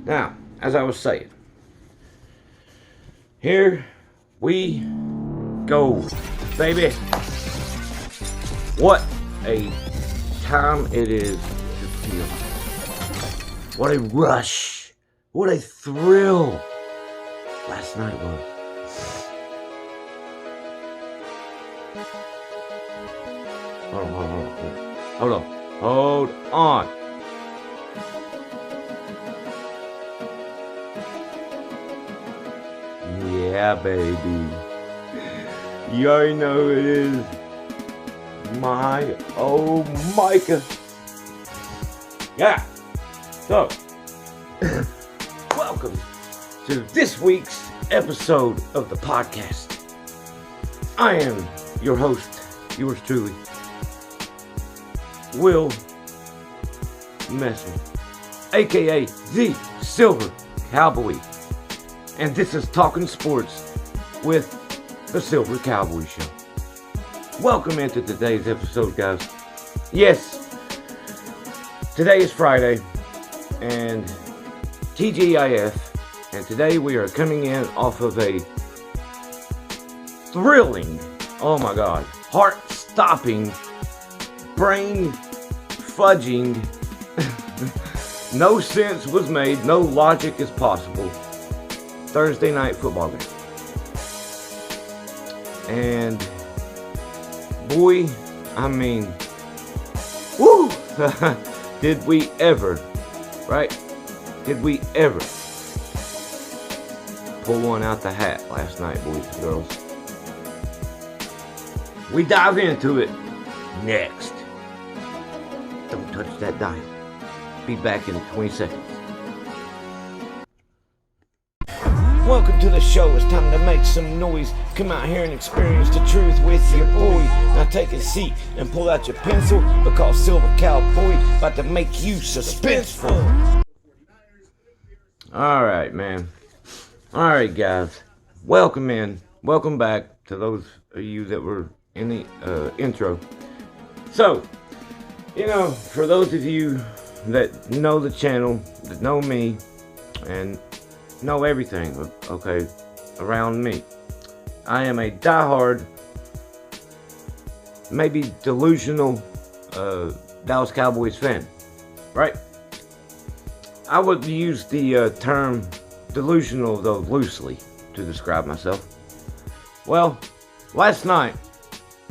Now, as I was saying, here we go, baby. What a time it is to feel. What a rush. What a thrill last night was. Hold on. Yeah, baby. You already know who it is. My oh Micah. Yeah. So, welcome to this week's episode of the podcast. I am your host, yours truly, Will Messer, aka the Silver Cowboy. And this is Talking Sports with the Silver Cowboy Show. Welcome into today's episode, guys. Yes, today is Friday and TGIF, and today we are coming in off of a thrilling, oh my god, heart-stopping, brain-fudging, no sense was made, no logic is possible, Thursday night football game. And boy, I mean, woo! Did we ever, right? Did we ever pull one out the hat last night, boys and girls? We dive into it next. Don't touch that dial. Be back in 20 seconds. Welcome to the show. It's time to make some noise. Come out here and experience the truth with your boy. Now take a seat and pull out your pencil, because Silver Cowboy about to make you suspenseful. Alright, man. Alright, guys. Welcome in. Welcome back to those of you that were in the intro. So, you know, for those of you that know the channel, that know me, and know everything, okay, around me, I am a diehard, maybe delusional Dallas Cowboys fan, right? I would use the term delusional, though, loosely to describe myself. Well, last night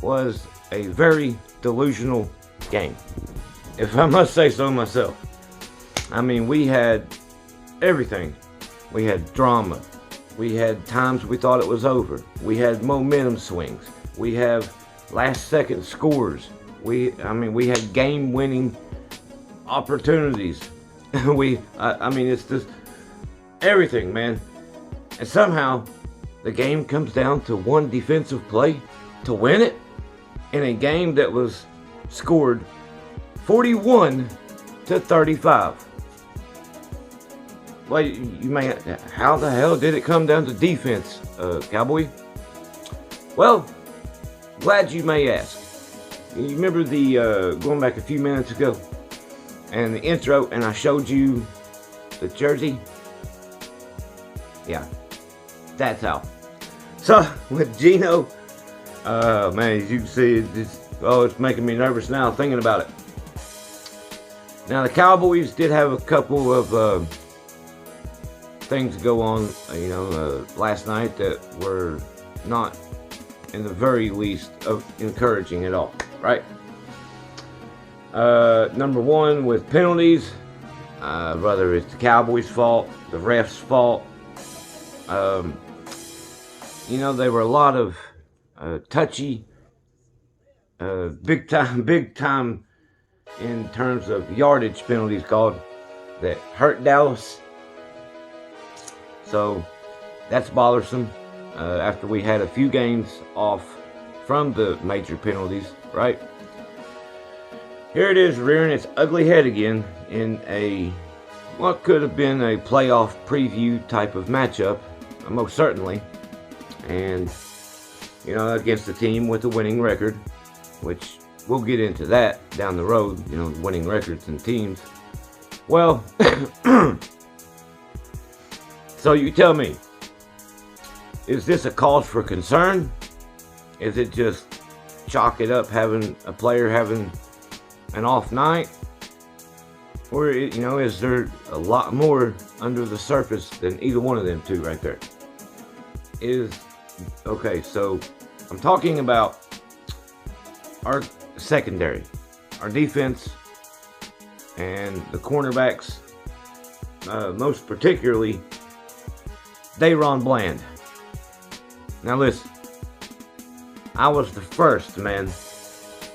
was a very delusional game, if I must say so myself. I mean, we had everything. We had drama. We had times we thought it was over. We had momentum swings. We have last-second scores. We had game-winning opportunities. I mean, it's just everything, man. And somehow, the game comes down to one defensive play to win it in a game that was scored 41-35. Well, you may, how the hell did it come down to defense, Cowboy? Well, glad you may ask. You remember the, going back a few minutes ago, and the intro, and I showed you the jersey? Yeah, that's how. So, with Gino, man, as you can see, it's making me nervous now thinking about it. Now, the Cowboys did have a couple of, things go on, last night that were not, in the very least, encouraging at all, right? Number one, with penalties, whether it's the Cowboys' fault, the refs' fault, there were a lot of touchy, big time in terms of yardage penalties called that hurt Dallas. So that's bothersome after we had a few games off from the major penalties, right? Here it is rearing its ugly head again in what could have been a playoff preview type of matchup, most certainly. And, against a team with a winning record, which we'll get into that down the road, winning records and teams. Well, So you tell me, is this a cause for concern? Is it just chalk it up having a player having an off night? Or, is there a lot more under the surface than either one of them two right there? Okay, so I'm talking about our secondary, our defense, and the cornerbacks, most particularly DaRon Bland. Now listen, I was the first, man,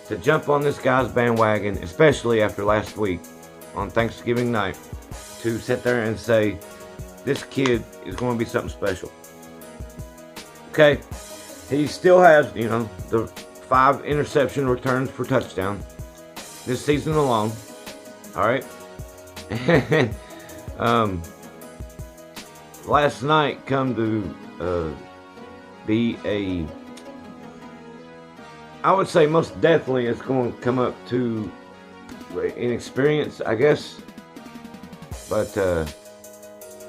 to jump on this guy's bandwagon, especially after last week on Thanksgiving night, to sit there and say, this kid is going to be something special. Okay, he still has, the 5 interception returns for touchdown this season alone. All right, and last night come to be I would say most definitely it's going to come up to inexperience, I guess. But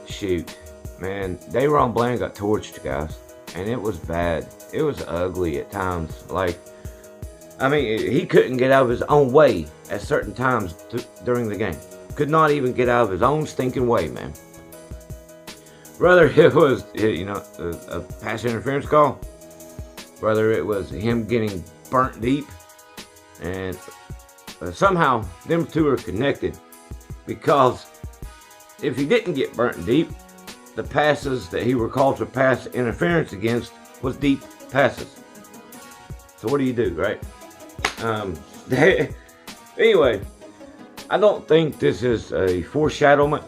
shoot, man, DaRon Bland got torched, guys, and it was bad. It was ugly at times. He couldn't get out of his own way at certain times during the game. Could not even get out of his own stinking way, man. Whether it was, a pass interference call, whether it was him getting burnt deep, and somehow them two are connected, because if he didn't get burnt deep, the passes that he were called for pass interference against was deep passes. So what do you do, right? Anyway, I don't think this is a foreshadowment.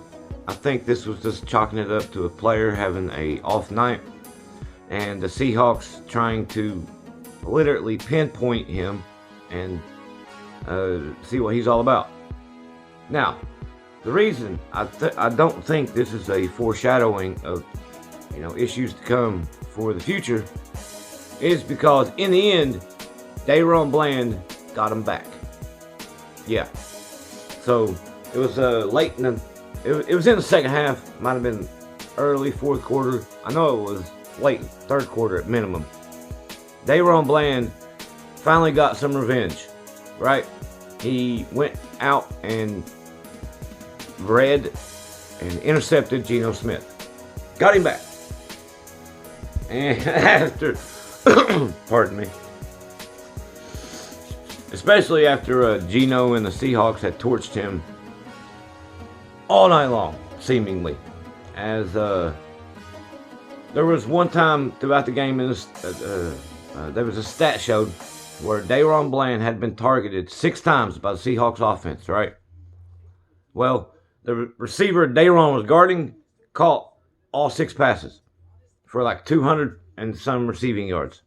I think this was just chalking it up to a player having a off night, and the Seahawks trying to literally pinpoint him and see what he's all about. Now, the reason I don't think this is a foreshadowing of issues to come for the future is because in the end, DaRon Bland got him back. Yeah. So it was late in the. It was in the second half. Might have been early fourth quarter. I know it was late third quarter at minimum. DaRon Bland finally got some revenge, right? He went out and read and intercepted Geno Smith. Got him back. And after, pardon me, especially after Geno and the Seahawks had torched him all night long, seemingly, as there was one time throughout the game there was a stat showed where DaRon Bland had been targeted 6 times by the Seahawks offense, right? Well, the receiver DaRon was guarding caught all 6 passes for like 200 and some receiving yards.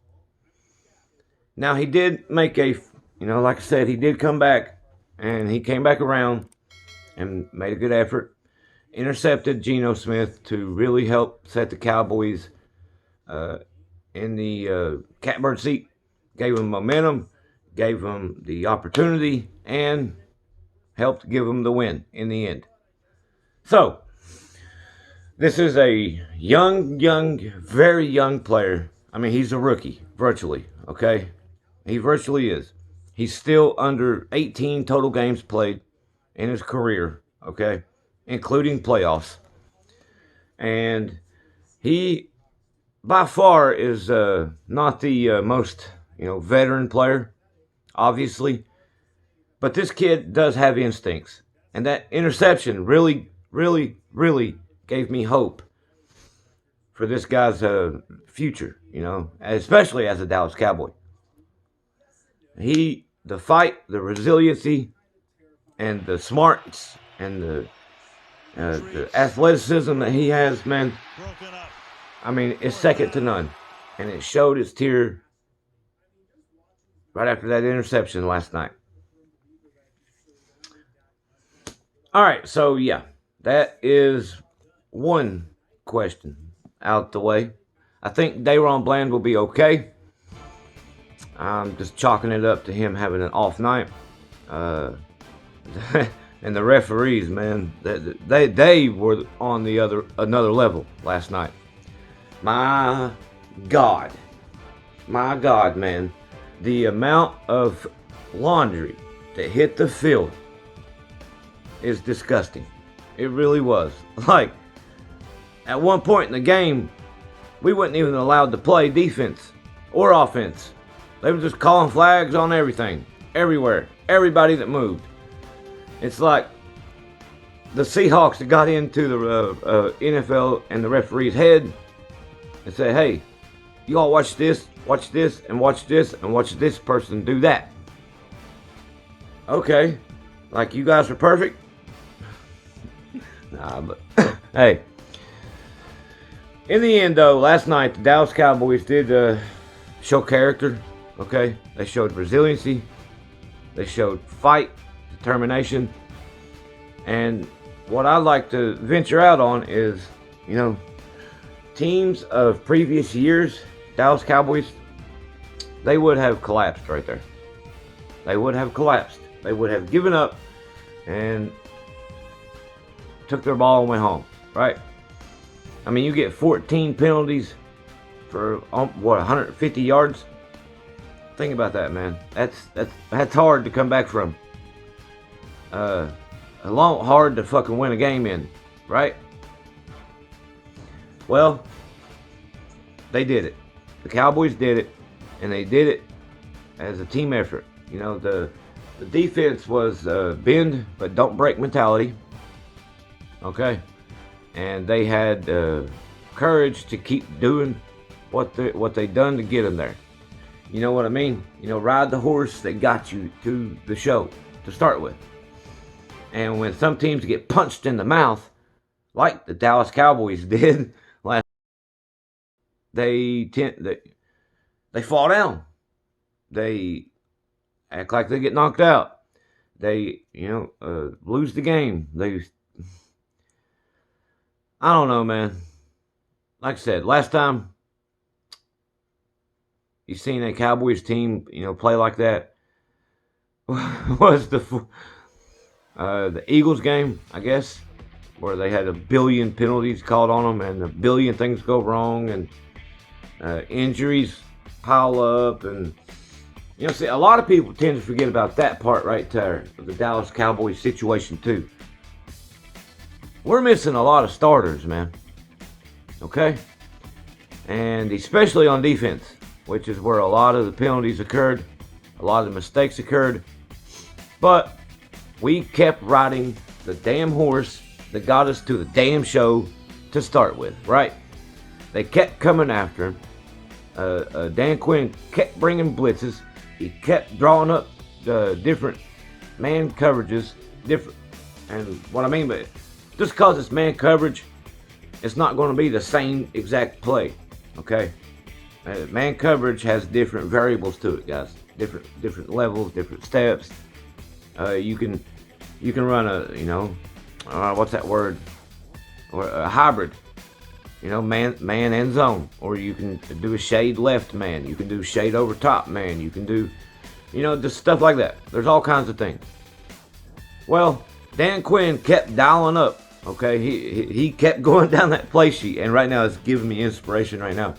Now, he did make like I said, he did come back, and he came back around and made a good effort. Intercepted Geno Smith to really help set the Cowboys in the catbird seat. Gave them momentum, gave them the opportunity, and helped give them the win in the end. So, this is a young, very young player. I mean, he's a rookie, virtually, okay? He virtually is. He's still under 18 total games played in his career, okay? Including playoffs. And he, by far, is not the most, veteran player, obviously. But this kid does have instincts. And that interception really, really, really gave me hope for this guy's future, especially as a Dallas Cowboy. The fight, the resiliency, and the smarts, and the athleticism that he has, man, I mean, it's second to none. And it showed its tear right after that interception last night. All right, so yeah, that is one question out the way. I think DaRon Bland will be okay. I'm just chalking it up to him having an off night. And the referees, man, they were on another level last night. My God, man, the amount of laundry that hit the field is disgusting. It really was. Like, at one point in the game, we weren't even allowed to play defense or offense. They were just calling flags on everything, everywhere, everybody that moved. It's like the Seahawks that got into the NFL and the referee's head and said, hey, you all watch this, and watch this, and watch this person do that. Okay, like you guys are perfect? Nah, but hey. In the end, though, last night, the Dallas Cowboys did show character, okay? They showed resiliency. They showed fight, determination. And what I'd like to venture out on is, you know, teams of previous years, Dallas Cowboys, they would have collapsed right there. They would have collapsed. They would have given up and took their ball and went home, right? I mean, you get 14 penalties for what, 150 yards? Think about that, man. That's hard to come back from. Hard to fucking win a game in, right? Well, they did it. The Cowboys did it, and they did it as a team effort. You know, the defense was bend but don't break mentality. Okay. And they had courage to keep doing what they done to get them there. You know what I mean? You know, ride the horse that got you to the show to start with. And when some teams get punched in the mouth, like the Dallas Cowboys did last, they fall down. They act like they get knocked out. They lose the game. I don't know, man. Like I said, last time you seen a Cowboys team, play like that was the Eagles game, I guess, where they had a billion penalties called on them and a billion things go wrong and injuries pile up. And, see, a lot of people tend to forget about that part right there of the Dallas Cowboys situation, too. We're missing a lot of starters, man. Okay? And especially on defense, which is where a lot of the penalties occurred, a lot of the mistakes occurred. But we kept riding the damn horse that got us to the damn show to start with, right? They kept coming after him. Dan Quinn kept bringing blitzes. He kept drawing up different man coverages. And what I mean by it, just because it's man coverage, it's not going to be the same exact play, okay? Man coverage has different variables to it, guys. Different levels, different steps. You can run what's that word? Or a hybrid, man and zone. Or you can do a shade left man. You can do shade over top man. You can do, just stuff like that. There's all kinds of things. Well, Dan Quinn kept dialing up. Okay, he kept going down that play sheet, and right now it's giving me inspiration right now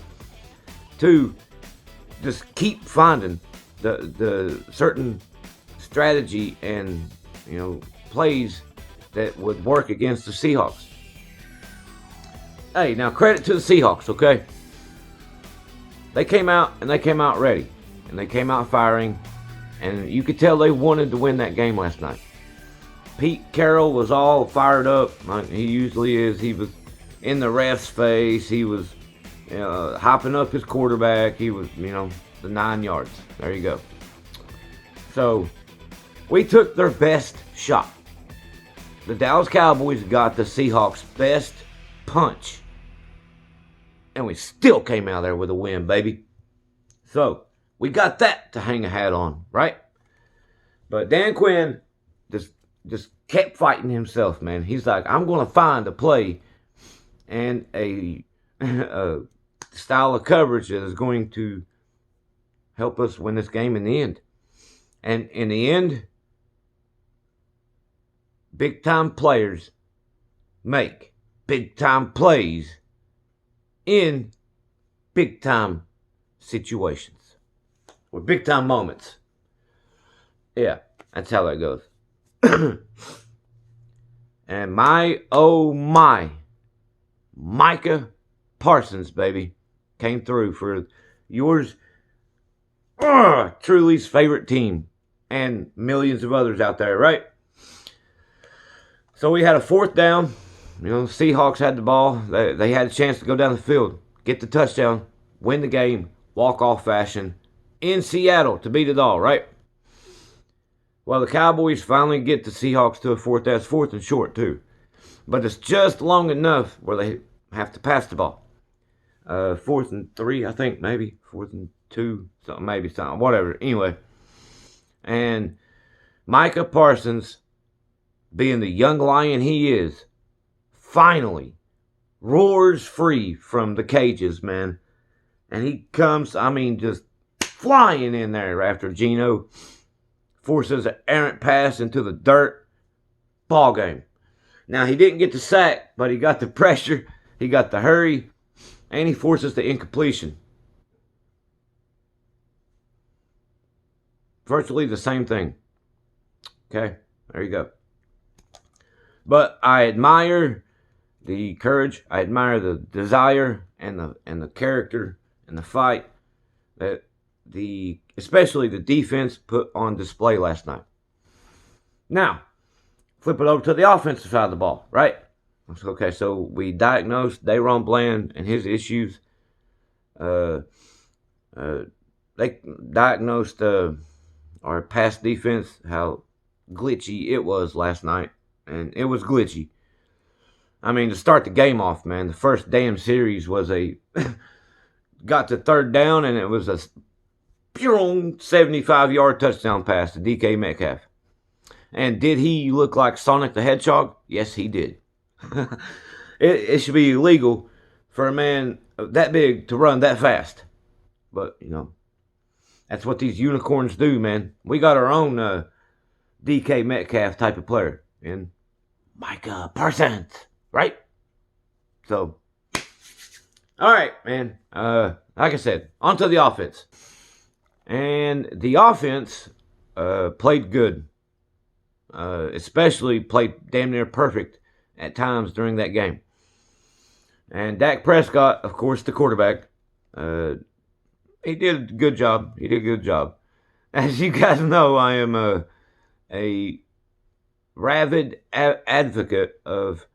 to just keep finding the certain strategy and plays that would work against the Seahawks. Hey, now credit to the Seahawks, okay? They came out ready, and they came out firing, and you could tell they wanted to win that game last night. Pete Carroll was all fired up, like he usually is. He was in the ref's face. He was hopping up his quarterback. He was, the 9 yards. There you go. So, we took their best shot. The Dallas Cowboys got the Seahawks' best punch. And we still came out there with a win, baby. So, we got that to hang a hat on, right? But Dan Quinn just kept fighting himself, man. He's like, I'm going to find a play and a style of coverage that is going to help us win this game in the end. And in the end, big time players make big time plays in big time situations or big time moments. Yeah, that's how that goes. And oh my, Micah Parsons, baby, came through for yours truly's favorite team and millions of others out there, right? So we had a fourth down. You know, the Seahawks had the ball. They had a chance to go down the field, get the touchdown, win the game, walk-off fashion in Seattle to beat it all, right? Well, the Cowboys finally get the Seahawks to a fourth down. It's fourth and short, too. But it's just long enough where they have to pass the ball. 4th and 3, I think, maybe. 4th and 2, something, whatever. Anyway. And Micah Parsons, being the young lion he is, finally roars free from the cages, man. And he comes, just flying in there after Geno forces an errant pass into the dirt. Ball game. Now, he didn't get the sack, but he got the pressure, he got the hurry, and he forces the incompletion. Virtually the same thing. Okay, there you go. But I admire the courage, I admire the desire and the character and the fight that especially the defense put on display last night. Now, flip it over to the offensive side of the ball, right? Okay, so we diagnosed Daron Bland and his issues. They diagnosed our pass defense, how glitchy it was last night. And it was glitchy. To start the game off, man, the first damn series was got to third down, and it was a pure 75-yard touchdown pass to DK Metcalf. And did he look like Sonic the Hedgehog? Yes, he did. It should be illegal for a man that big to run that fast. But, that's what these unicorns do, man. We got our own DK Metcalf type of player in Micah Parsons, right? So, all right, man. Like I said, on to the offense. And the offense played good. Especially played damn near perfect at times during that game. And Dak Prescott, of course, the quarterback, he did a good job. As you guys know, I am a rabid advocate of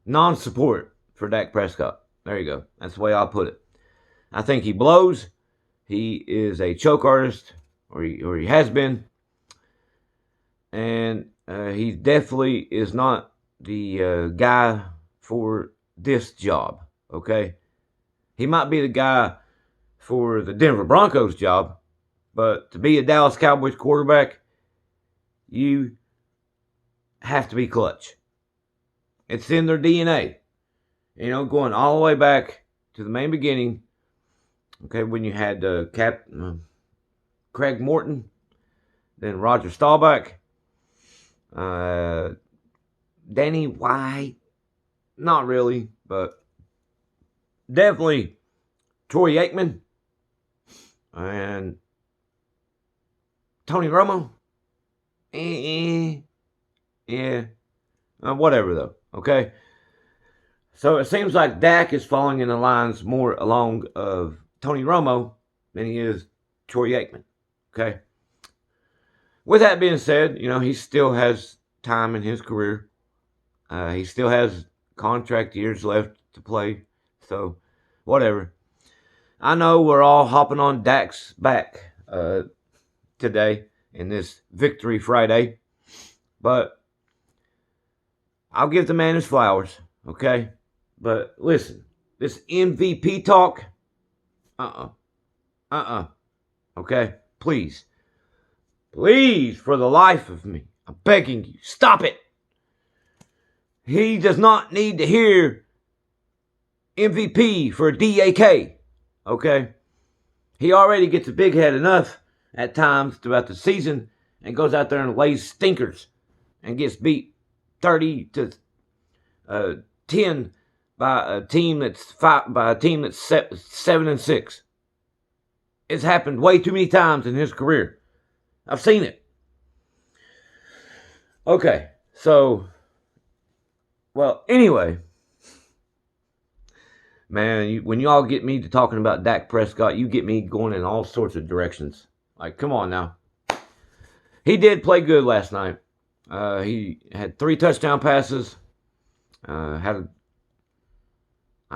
non-support for Dak Prescott. There you go. That's the way I'll put it. I think he blows. He is a choke artist. Or he has been, and he definitely is not the guy for this job, okay? He might be the guy for the Denver Broncos job, but to be a Dallas Cowboys quarterback, you have to be clutch. It's in their DNA. Going all the way back to the main beginning, okay, when you had Craig Morton, then Roger Staubach, Danny White, not really, but definitely Troy Aikman, and Tony Romo. Yeah, whatever though, okay? So it seems like Dak is falling in the lines more along of Tony Romo than he is Troy Aikman. Okay. With that being said, he still has time in his career. He still has contract years left to play. So, whatever. I know we're all hopping on Dak's back today in this Victory Friday. But I'll give the man his flowers. Okay. But listen, this MVP talk, okay? Please, for the life of me, I'm begging you, stop it. He does not need to hear MVP for DAK, okay? He already gets a big head enough at times throughout the season, and goes out there and lays stinkers and gets beat 30 to 10 by a team that's 7-6. It's happened way too many times in his career. I've seen it. Okay, so, well, anyway, man, when y'all get me to talking about Dak Prescott, you get me going in all sorts of directions. Like, come on now. He did play good last night. He had 3 touchdown passes. I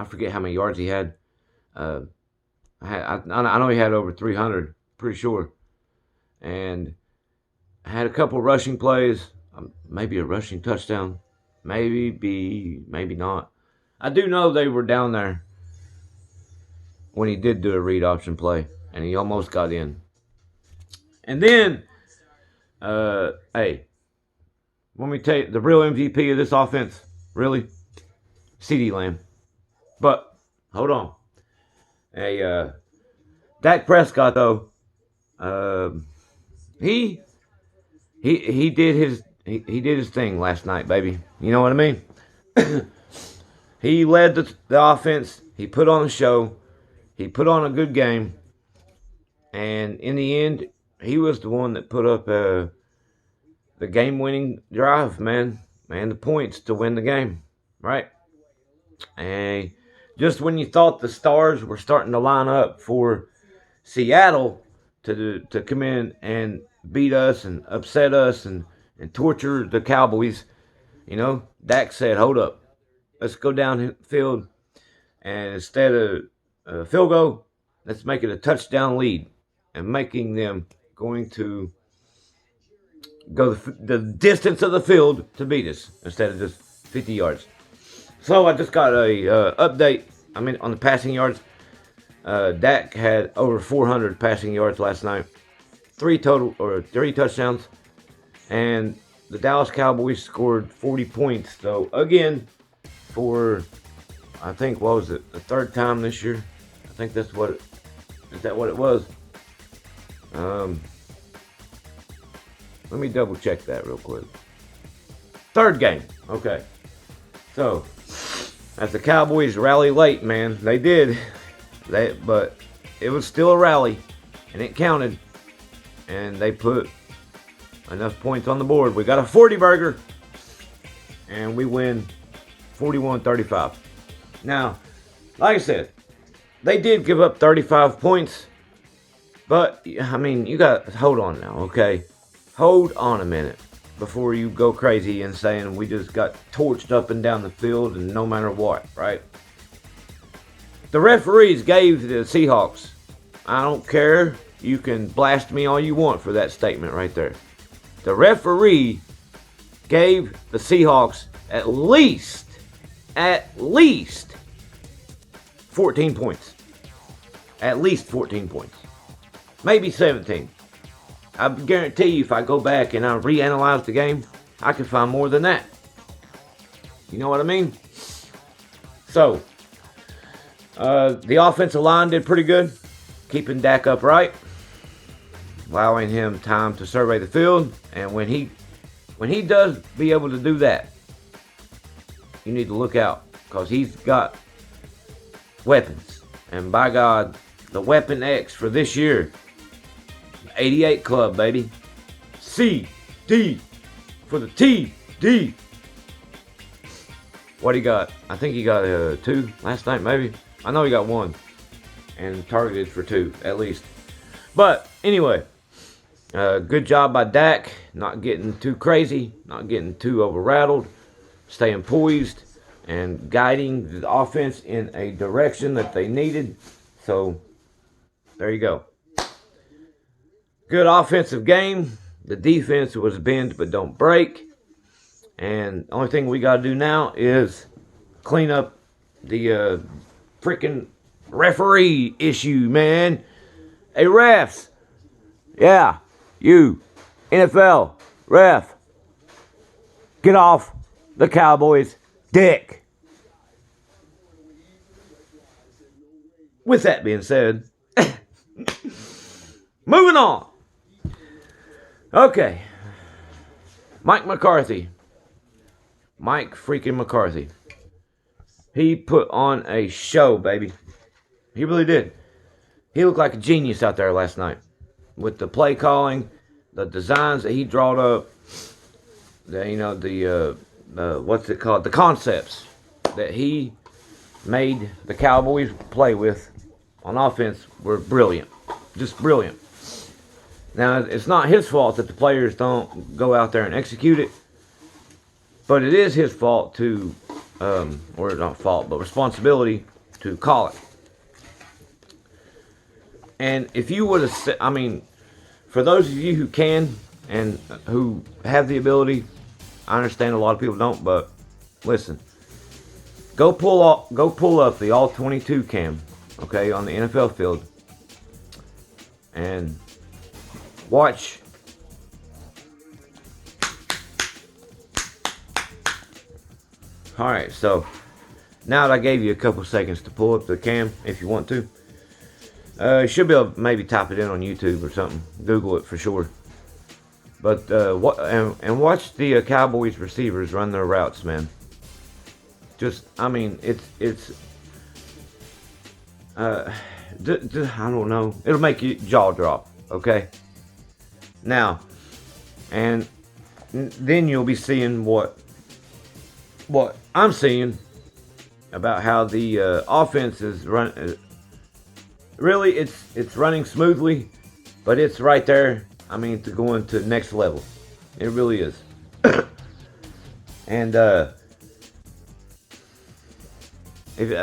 forget how many yards he had. I know he had over 300, pretty sure. And had a couple rushing plays, maybe a rushing touchdown, maybe not. I do know they were down there when he did do a read option play, and he almost got in. And then, hey, let me tell you, the real MVP of this offense, really, CeeDee Lamb. But, hold on. Hey, Dak Prescott, though, he did his thing last night, baby. You know what I mean? He led the offense. He put on a show. He put on a good game. And in the end, he was the one that put up the game-winning drive, man. And the points to win the game, right? And just when you thought the stars were starting to line up for Seattle to come in and beat us and upset us and torture the Cowboys, you know, Dak said, hold up. Let's go downfield, and instead of a field goal, let's make it a touchdown lead, and making them going to go the distance of the field to beat us instead of just 50 yards. So I just got a update. I mean, on the passing yards, Dak had over 400 passing yards last night, 3 touchdowns, and the Dallas Cowboys scored 40 points. So again, for I think what was it, the 3rd time this year? I think is that what it was? Let me double check that real quick. 3rd game. Okay. So, as the Cowboys rally late, man, they did. But it was still a rally, and it counted. And they put enough points on the board. We got a 40-burger, and we win 41-35. Now, like I said, they did give up 35 points. But, I mean, you got to hold on now, okay? Hold on a minute before you go crazy and saying we just got torched up and down the field and no matter what, right? The referees gave the Seahawks, I don't care, you can blast me all you want for that statement right there. The referee gave the Seahawks at least 14 points. At least 14 points. Maybe 17. I guarantee you if I go back and I reanalyze the game, I can find more than that. You know what I mean? So, the offensive line did pretty good, keeping Dak upright, allowing him time to survey the field. And when he does be able to do that, you need to look out because he's got weapons. And by God, the Weapon X for this year, 88 Club, baby. C-D for the T-D. What he got? I think he got 2 last night, maybe. I know he got 1 and targeted for 2 at least. But anyway, good job by Dak, not getting too crazy, not getting too over-rattled, staying poised and guiding the offense in a direction that they needed. So there you go. Good offensive game. The defense was bend but don't break. And the only thing we got to do now is clean up the freaking referee issue, man. Hey, refs. Yeah, you, NFL, ref. Get off the Cowboys' dick. With that being said, moving on. Okay. Mike McCarthy. Mike freaking McCarthy. He put on a show, baby. He really did. He looked like a genius out there last night. With the play calling, the designs that he drawed up, what's it called? The concepts that he made the Cowboys play with on offense were brilliant. Just brilliant. Now, it's not his fault that the players don't go out there and execute it, but it is his fault to, or not fault, but responsibility to call it. And if you would have, for those of you who can and who have the ability, I understand a lot of people don't, but listen, go pull up the all 22 cam, okay, on the NFL field, and watch. All right, so now that I gave you a couple seconds to pull up the cam, if you want to, you should be able to maybe type it in on YouTube or something. Google it for sure. But watch the Cowboys receivers run their routes, man. Just, it's I don't know. It'll make your jaw drop, okay? Now, and then you'll be seeing what I'm seeing about how the offense is run. Really, it's running smoothly, but it's right there. To go into the next level. It really is. And it's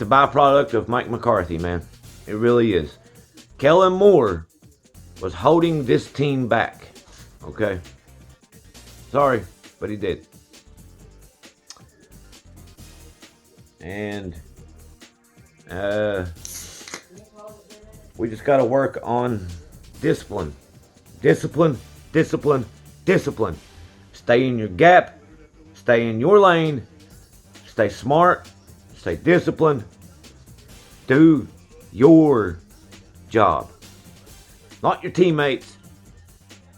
a byproduct of Mike McCarthy, man. It really is. Kellen Moore was holding this team back. Okay? Sorry, but he did. And we just got to work on discipline. Discipline. Stay in your gap. Stay in your lane. Stay smart. Stay disciplined. Do your job. Not your teammates.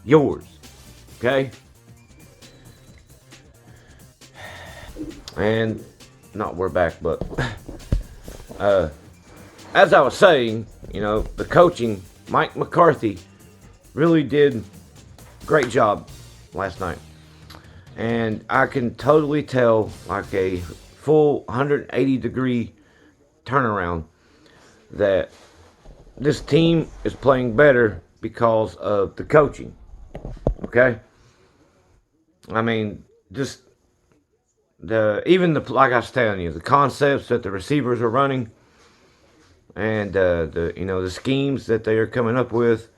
Yours. Okay? And, we're back, but as I was saying, the coaching, Mike McCarthy really did a great job last night. And I can totally tell, like a full 180-degree turnaround, that this team is playing better because of the coaching. Okay? Just like I was telling you, the concepts that the receivers are running, and the schemes that they are coming up with,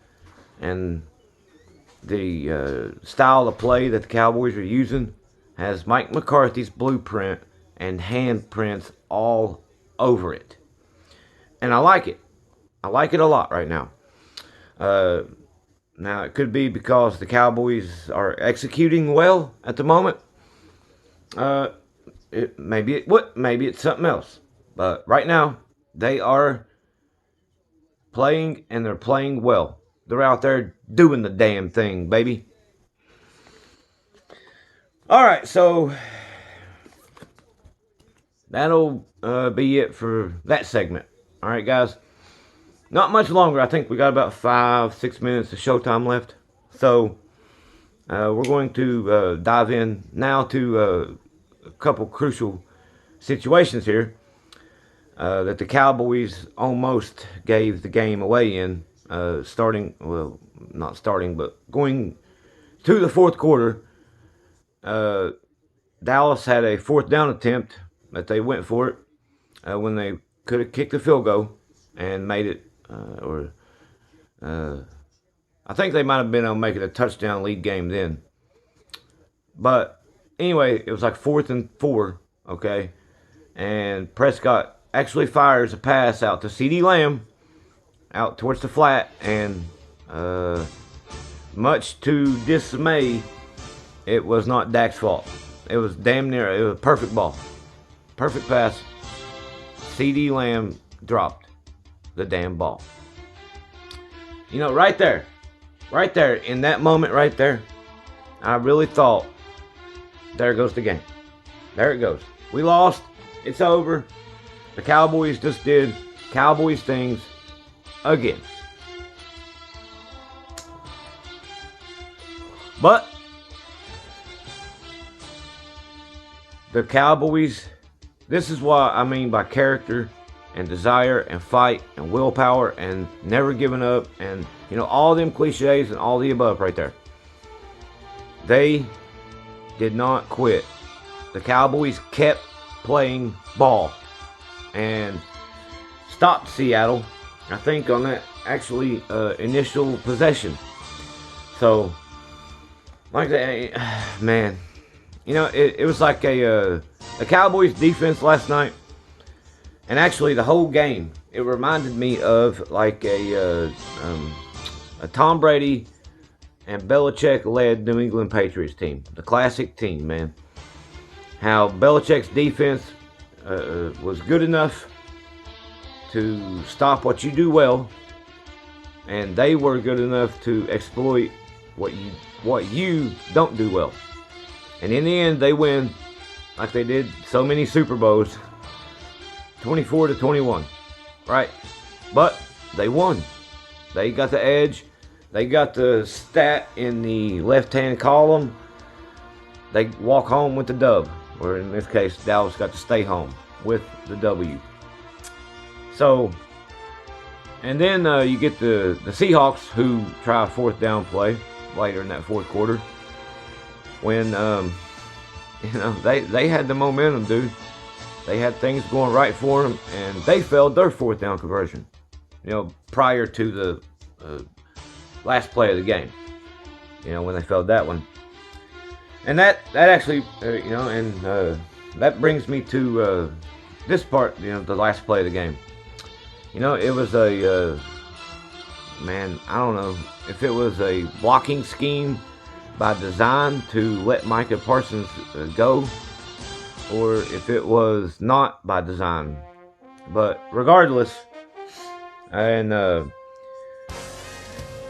and the style of play that the Cowboys are using has Mike McCarthy's blueprint and handprints all over it. And I like it. I like it a lot right now. Now, it could be because the Cowboys are executing well at the moment. Maybe it's something else. But right now, they are playing, and they're playing well. They're out there doing the damn thing, baby. All right, so that'll be it for that segment. All right, guys. Not much longer. I think we got about 5-6 minutes of showtime left. So we're going to dive in now to a couple crucial situations here that the Cowboys almost gave the game away in, not starting, but going to the fourth quarter. Dallas had a fourth down attempt that they went for it when they could have kicked the field goal and made it, I think they might have been able to make it a touchdown lead game then. But anyway, it was like 4th and 4, okay? And Prescott actually fires a pass out to CeeDee Lamb out towards the flat, and much to dismay, it was not Dak's fault. It was damn near, it was a perfect ball. Perfect pass. CeeDee Lamb dropped the damn ball. Right there. right there, in that moment right there, I really thought, there goes the game. There it goes. We lost. It's over. The Cowboys just did Cowboys things again. But the Cowboys, this is what I mean by character and desire and fight and willpower and never giving up and, you know, all them cliches and all the above right there. They did not quit. The Cowboys kept playing ball and stopped Seattle, I think, on that actually initial possession. So, like that, man, you know, it was like a Cowboys defense last night, and actually the whole game, it reminded me of like a Tom Brady and Belichick-led New England Patriots team, the classic team, man. How Belichick's defense was good enough to stop what you do well, and they were good enough to exploit what you don't do well. And in the end, they win, like they did so many Super Bowls, 24-21, right? But they won. They got the edge. They got the stat in the left-hand column. They walk home with the dub. Or in this case, Dallas got to stay home with the W. So, and then you get the Seahawks, who try a fourth down play later in that fourth quarter. When, you know, they had the momentum, dude. They had things going right for them, and they failed their fourth down conversion, you know, prior to the last play of the game, you know, when they failed that one. And that actually, you know, and that brings me to this part, you know, the last play of the game. You know, it was a, man, I don't know if it was a blocking scheme by design to let Micah Parsons go, or if it was not by design. But regardless, and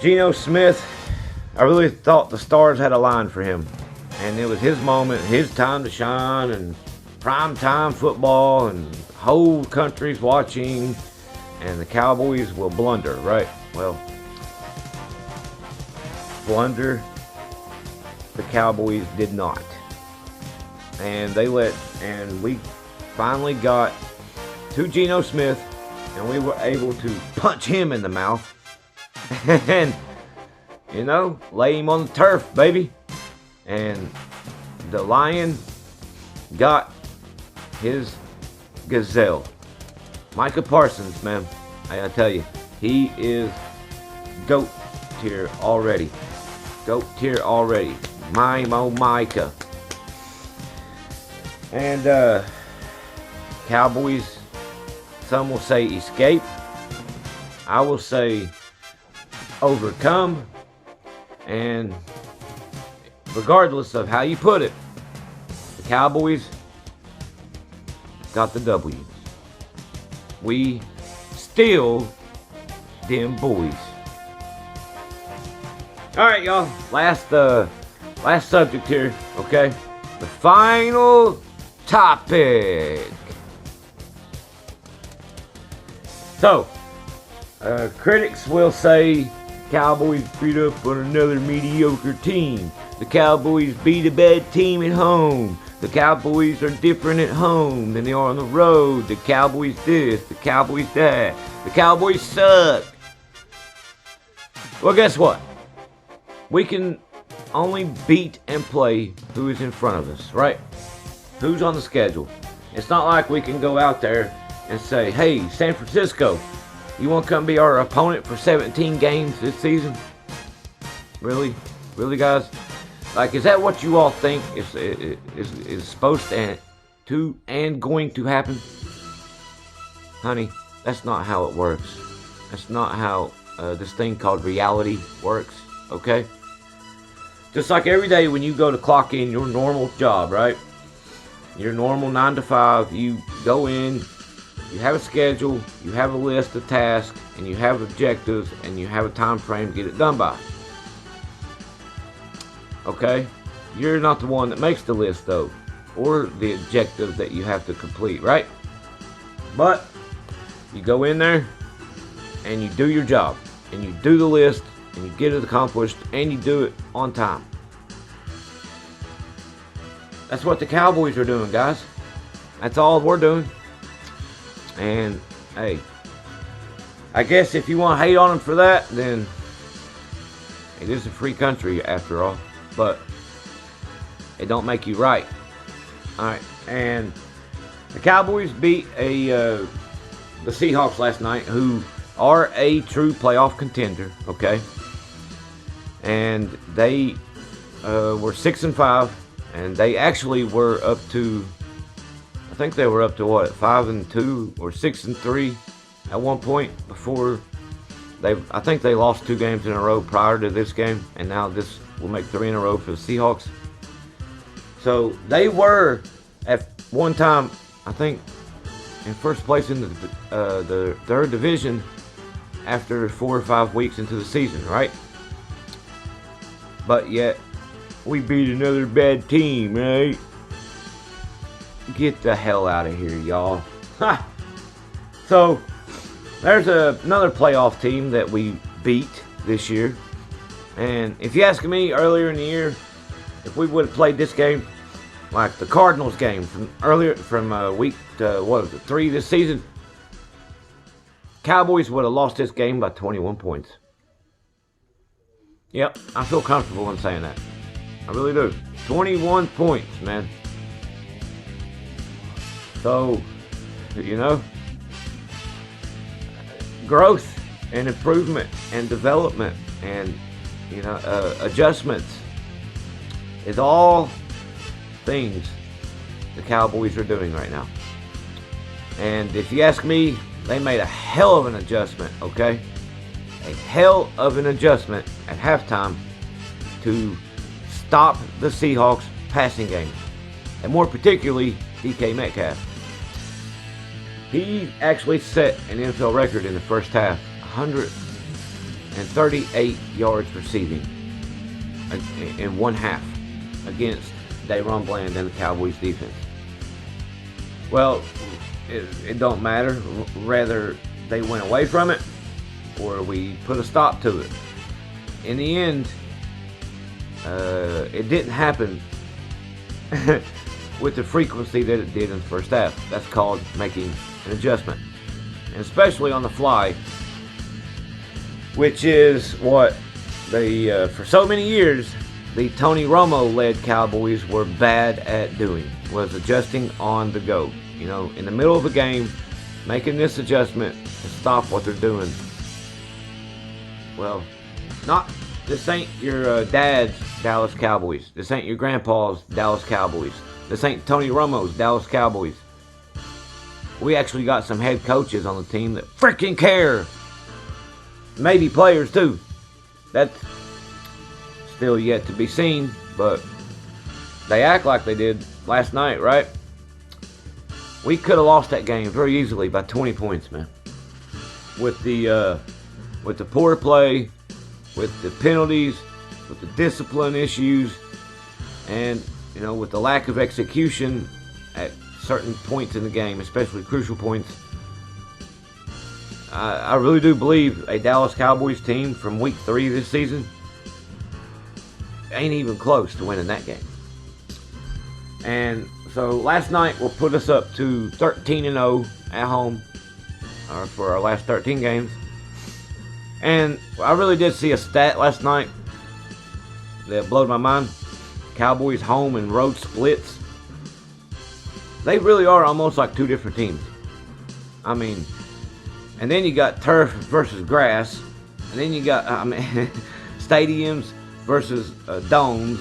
Geno Smith, I really thought the stars had aligned for him. And it was his moment, his time to shine, and prime time football, and whole country's watching, and the Cowboys will blunder, right? Well, blunder, the Cowboys did not. And we finally got to Geno Smith, and we were able to punch him in the mouth, and, you know, lay him on the turf, baby. And the Lion got his gazelle. Micah Parsons, man, I gotta tell you, he is GOAT tier already. GOAT tier already. My Micah. And Cowboys, some will say escape. I will say overcome. And regardless of how you put it, the Cowboys got the W. We still them boys. All right, y'all. Last subject here, okay? The final topic. So, critics will say Cowboys beat up on another mediocre team. The Cowboys beat a bad team at home. The Cowboys are different at home than they are on the road. The Cowboys this, the Cowboys that. The Cowboys suck. Well, guess what? We can only beat and play who is in front of us, right? Who's on the schedule. It's not like we can go out there and say, hey, San Francisco, you want to come be our opponent for 17 games this season? Really? Really, guys? Like, is that what you all think is supposed to and going to happen? Honey, that's not how it works. That's not how this thing called reality works, okay? Just like every day when you go to clock in your normal job, right? Your normal 9 to 5, you go in, you have a schedule, you have a list of tasks, and you have objectives, and you have a time frame to get it done by. Okay? You're not the one that makes the list, though, or the objective that you have to complete, right? But you go in there and you do your job, and you do the list, and you get it accomplished, and you do it on time. That's what the Cowboys are doing, guys. That's all we're doing. And hey, I guess if you want to hate on them for that, then it is a free country after all. But it don't make you right. All right, and the Cowboys beat the Seahawks last night, who are a true playoff contender. Okay, and they were 6-5, and they actually were up to, I think they were up to what, 5-2 or 6-3 at one point before I think they lost 2 games in a row prior to this game, and now this will make 3 in a row for the Seahawks. So they were at one time, I think, in first place in the third division after 4 or 5 weeks into the season, right? But yet we beat another bad team, right? Get the hell out of here, y'all. Ha! So there's another playoff team that we beat this year. And if you ask me, earlier in the year, if we would have played this game like the Cardinals game from week 3 this season, Cowboys would have lost this game by 21 points. Yep, I feel comfortable in saying that. I really do. 21 points, man. So, you know, growth and improvement and development and, you know, adjustments is all things the Cowboys are doing right now. And if you ask me, they made a hell of an adjustment, okay? A hell of an adjustment at halftime to stop the Seahawks passing game, and more particularly DK Metcalf. He actually set an NFL record in the first half, 138 yards receiving in one half against Daron Bland and the Cowboys defense. Well, it don't matter whether they went away from it or we put a stop to it. In the end, it didn't happen with the frequency that it did in the first half. That's called making an adjustment, and especially on the fly, which is what for so many years the Tony Romo-led Cowboys were bad at doing, was adjusting on the go. You know, in the middle of a game, making this adjustment to stop what they're doing. Well, this ain't your dad's Dallas Cowboys. This ain't your grandpa's Dallas Cowboys. This ain't Tony Romo's Dallas Cowboys. We actually got some head coaches on the team that freaking care. Maybe players too. That's still yet to be seen, but they act like they did last night, right? We could have lost that game very easily by 20 points, man. With the poor play, with the penalties, with the discipline issues, and, you know, with the lack of execution at certain points in the game, especially crucial points. I really do believe a Dallas Cowboys team from week 3 this season ain't even close to winning that game. And so last night will put us up to 13-0 at home for our last 13 games. And I really did see a stat last night that blew my mind. Cowboys home and road splits. They really are almost like 2 different teams. I mean, and then you got turf versus grass, and then you got stadiums versus domes,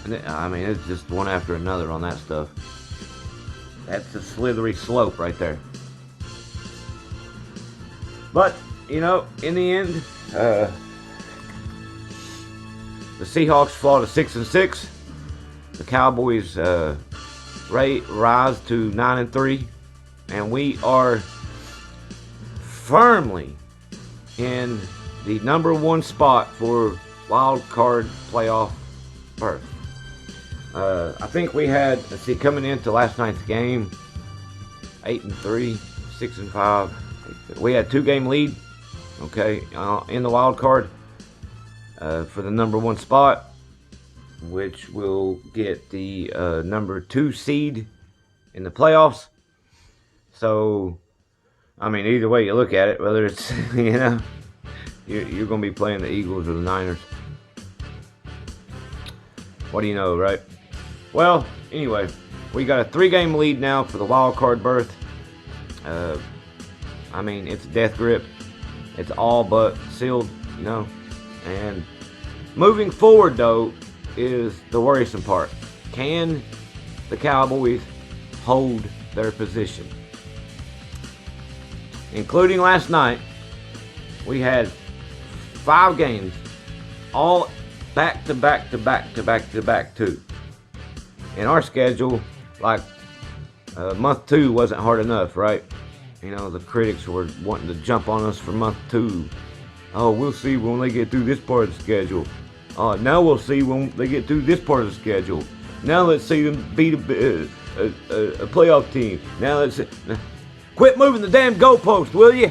and it's just one after another on that stuff. That's a slithery slope right there. But, you know, in the end, the Seahawks fall to 6-6. The Cowboys rise to 9-3, and we are firmly in the number 1 spot for wild card playoff berth. I think we had, let's see, coming into last night's game, 8-3, 6-5. We had 2-game lead, okay, in the wild card for the number 1 spot, which will get the number 2 seed in the playoffs. So, I mean, either way you look at it, whether it's, you know, you're going to be playing the Eagles or the Niners. What do you know, right? Well, anyway, we got a 3-game lead now for the wild card berth. I mean, it's death grip. It's all but sealed, you know. And moving forward, though, is the worrisome part. Can the Cowboys hold their position? Including last night, we had 5 games, all back to back to back to back to back too. In our schedule, like month 2 wasn't hard enough, right? You know, the critics were wanting to jump on us for month 2. Oh, we'll see when they get through this part of the schedule. Now we'll see when they get through this part of the schedule. Now let's see them beat a playoff team. Now let's see. Quit moving the damn goalpost, will you?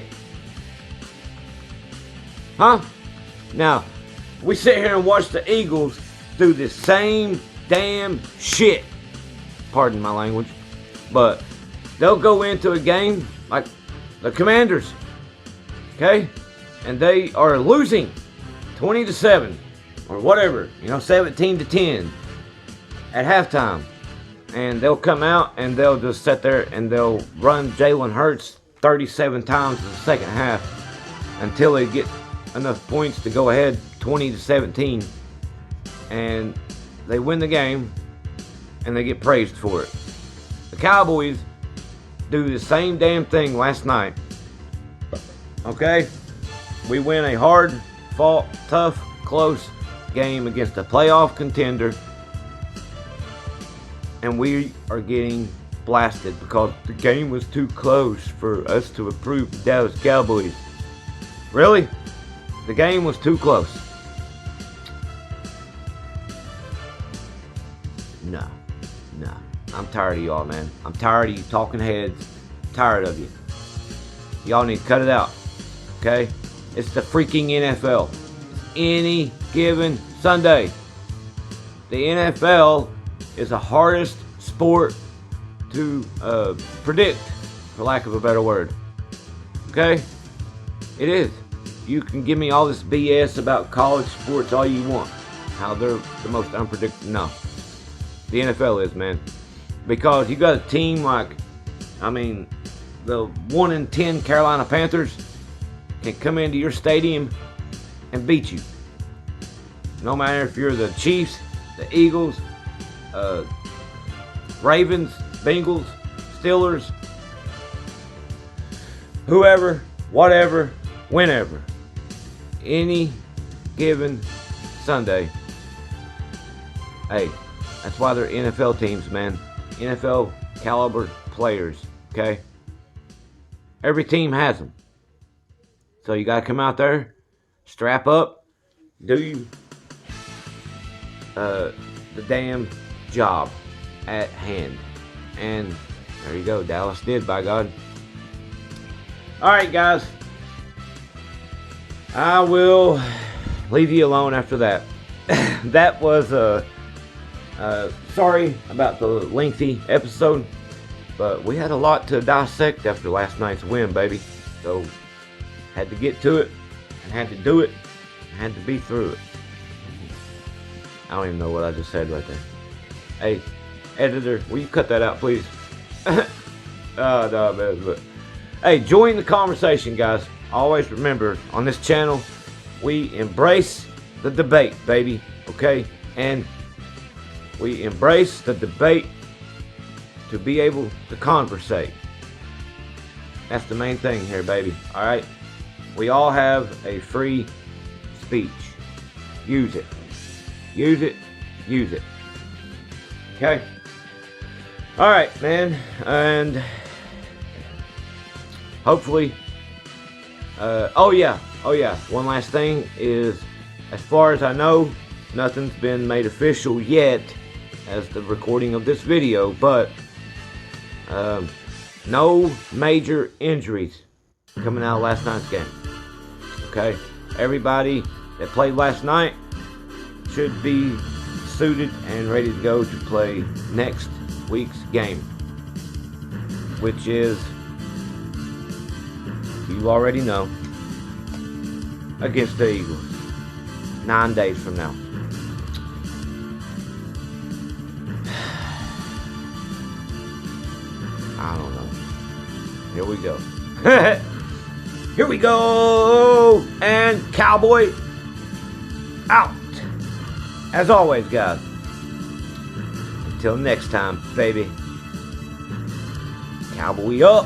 Huh? Now, we sit here and watch the Eagles do the same damn shit. Pardon my language. But they'll go into a game like the Commanders. Okay? And they are losing 20-7 or whatever, you know, 17-10 at halftime. And they'll come out and they'll just sit there and they'll run Jalen Hurts 37 times in the second half until they get enough points to go ahead 20-17, and they win the game and they get praised for it. The Cowboys do the same damn thing last night. Okay? We win a hard fought, tough, close game against a playoff contender, and we are getting blasted because the game was too close for us to approve the Dallas Cowboys. Really? The game was too close. No. I'm tired of y'all, man. I'm tired of you talking heads. Tired of you. Y'all need to cut it out. Okay? It's the freaking NFL. It's any given Sunday. The NFL is the hardest sport to predict, for lack of a better word. Okay? It is. You can give me all this BS about college sports all you want. How they're the most unpredictable. No. The NFL is, man. Because you got a team like, I mean, the 1-10 Carolina Panthers can come into your stadium and beat you. No matter if you're the Chiefs, the Eagles, Ravens, Bengals, Steelers, whoever, whatever, whenever. Any given Sunday. Hey, that's why they're NFL teams, man. NFL caliber players, okay? Every team has them. So you got to come out there, strap up, do the damn job at hand. And there you go. Dallas did, by God. All right, guys. I will leave you alone after that. That was sorry about the lengthy episode, but we had a lot to dissect after last night's win, baby. So had to get to it, and had to do it, and had to be through it. I don't even know what I just said right there. Hey, editor, will you cut that out, please? No, man, but hey, join the conversation, guys. Always remember, on this channel, we embrace the debate, baby, okay? And we embrace the debate to be able to conversate. That's the main thing here, baby, all right? We all have a free speech. Use it. Use it. Use it. Okay? All right, man. And hopefully... Oh yeah. One last thing is, as far as I know, Nothing's been made official yet as the recording of this video, but no major injuries coming out of last night's game. Okay, everybody that played last night should be suited and ready to go to play next week's game, which is, you already know, against the Eagles, 9 days from now. I don't know. Here we go. Here we go. And Cowboy out. As always, guys. Until next time, baby. Cowboy up.